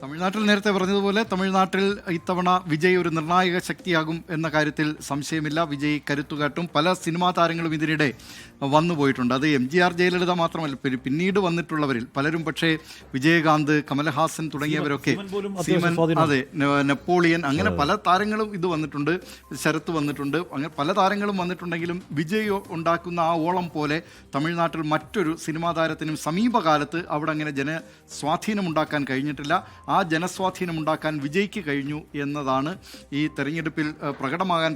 തമിഴ്നാട്ടിൽ നേരത്തെ പറഞ്ഞതുപോലെ തമിഴ്നാട്ടിൽ ഇത്തവണ വിജയ് ഒരു നിർണായക ശക്തിയാകും എന്ന കാര്യത്തിൽ സംശയമില്ല. വിജയ് കരുത്തുകാട്ടും. പല സിനിമാ താരങ്ങളും ഇതിനിടെ വന്നുപോയിട്ടുണ്ട്. അത് MGR ജയലളിത മാത്രമല്ല, പിന്നീട് വന്നിട്ടുള്ളവരിൽ പലരും. പക്ഷേ വിജയകാന്ത്, കമലഹാസൻ തുടങ്ങിയവരൊക്കെ, സീമൻ, അതെ, നെപ്പോളിയൻ, അങ്ങനെ പല താരങ്ങളും ഇത് വന്നിട്ടുണ്ട്. ശരത്ത് വന്നിട്ടുണ്ട്. അങ്ങനെ പല താരങ്ങളും വന്നിട്ടുണ്ടെങ്കിലും വിജയ് ഉണ്ടാക്കുന്ന ആ ഓളം പോലെ തമിഴ്നാട്ടിൽ മറ്റൊരു സിനിമാ താരത്തിനും സമീപകാലത്ത് അവിടെ അങ്ങനെ ജനസ്വാധീനമുണ്ടാക്കാൻ കഴിഞ്ഞിട്ടില്ല. ആ ജനസ്വാധീനമുണ്ടാക്കാൻ വിജയ്ക്ക് കഴിഞ്ഞു എന്നതാണ് ഈ തെരഞ്ഞെടുപ്പിൽ പ്രകടമാകാൻ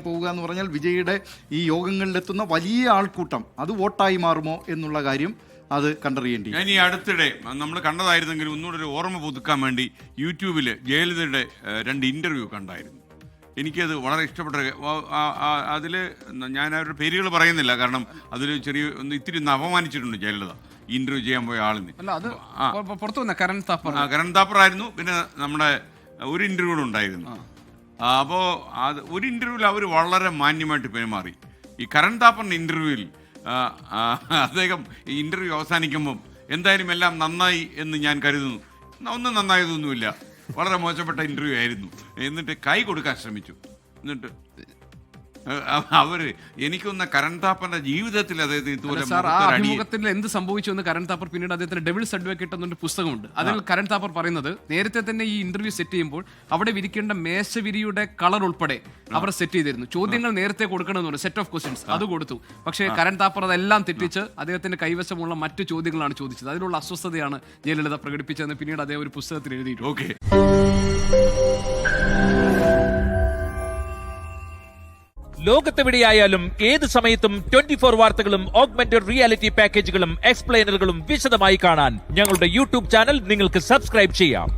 പോകുക എന്ന് പറഞ്ഞാൽ വിജയുടെ ഈ യോഗങ്ങളിലെത്തുന്ന വലിയ ആൾക്കൂട്ടം അത് വോട്ടായി മാറുമോ എന്നുള്ള കാര്യം അത് കണ്ടറിയേണ്ടി. ഞാൻ ഈ അടുത്തിടെ നമ്മൾ കണ്ടതായിരുന്നെങ്കിലും ഒന്നുകൂടെ ഒരു ഓർമ്മ പുതുക്കാൻ വേണ്ടി യൂട്യൂബിൽ ജയലളിതയുടെ 2 ഇൻ്റർവ്യൂ കണ്ടായിരുന്നു. എനിക്കത് വളരെ ഇഷ്ടപ്പെട്ട. അതിൽ ഞാൻ അവരുടെ പേരുകൾ പറയുന്നില്ല, കാരണം അതിൽ ഇത്തിരി അപമാനിച്ചിട്ടുണ്ട് ജയലളിത ഇന്റർവ്യൂ ചെയ്യാൻ പോയ ആളിന്. കരൺ താപ്പർ ആയിരുന്നു. പിന്നെ നമ്മുടെ ഒരു ഇന്റർവ്യൂ ഉണ്ടായിരുന്നു. അപ്പോൾ ഒരു ഇന്റർവ്യൂവിൽ അവർ വളരെ മാന്യമായിട്ട് പെരുമാറി. ഈ കരൺ താപ്പറിൻ്റെ ഇന്റർവ്യൂവിൽ അദ്ദേഹം ഈ ഇന്റർവ്യൂ അവസാനിക്കുമ്പം എന്തായാലും എല്ലാം നന്നായി എന്ന് ഞാൻ കരുതുന്നു. ഒന്നും നന്നായതൊന്നുമില്ല, വളരെ മോശപ്പെട്ട ഇന്റർവ്യൂ ആയിരുന്നു എന്നിട്ട് കൈ കൊടുക്കാൻ ശ്രമിച്ചു. എന്നിട്ട് എനിക്കൊന്ന് കരൺ താപ്പറിന്റെ ജീവിതത്തിൽ അഭിമുഖത്തിൽ എന്ത് സംഭവിച്ചു എന്ന് കരൺ താപ്പർ പിന്നീട് അദ്ദേഹത്തിന് ഡെവിൾസ് അഡ്വക്കേറ്റ് എന്നൊരു പുസ്തകമുണ്ട്. അതിൽ കരൺ താപ്പർ പറയുന്നത് നേരത്തെ തന്നെ ഈ ഇന്റർവ്യൂ സെറ്റ് ചെയ്യുമ്പോൾ അവിടെ വിരിക്കേണ്ട മേശവിരിയുടെ കളർ ഉൾപ്പെടെ അവർ സെറ്റ് ചെയ്തിരുന്നു. ചോദ്യങ്ങൾ നേരത്തെ കൊടുക്കണമെന്ന് പറഞ്ഞു, സെറ്റ് ഓഫ് ക്വസ്റ്റ്യൻസ് അത് കൊടുത്തു. പക്ഷേ കരൺ താപ്പർ അതെല്ലാം തെറ്റിച്ച് അദ്ദേഹത്തിന്റെ കൈവശമുള്ള മറ്റു ചോദ്യങ്ങളാണ് ചോദിച്ചത്. അതിലുള്ള അസ്വസ്ഥതയാണ് ജയലളിത പ്രകടിപ്പിച്ചതെന്ന് പിന്നീട് അദ്ദേഹം ഒരു പുസ്തകത്തിൽ എഴുതിയിട്ടുണ്ട്. ലോകത്തെവിടെയായാലും ഏത് സമയത്തും 24 വാർത്തകളും ഓഗ്മെന്റഡ് റിയാലിറ്റി പാക്കേജുകളും എക്സ്പ്ലെയിനറുകളും വിശദമായി കാണാൻ ഞങ്ങളുടെ യൂട്യൂബ് ചാനൽ നിങ്ങൾക്ക് സബ്സ്ക്രൈബ് ചെയ്യാം.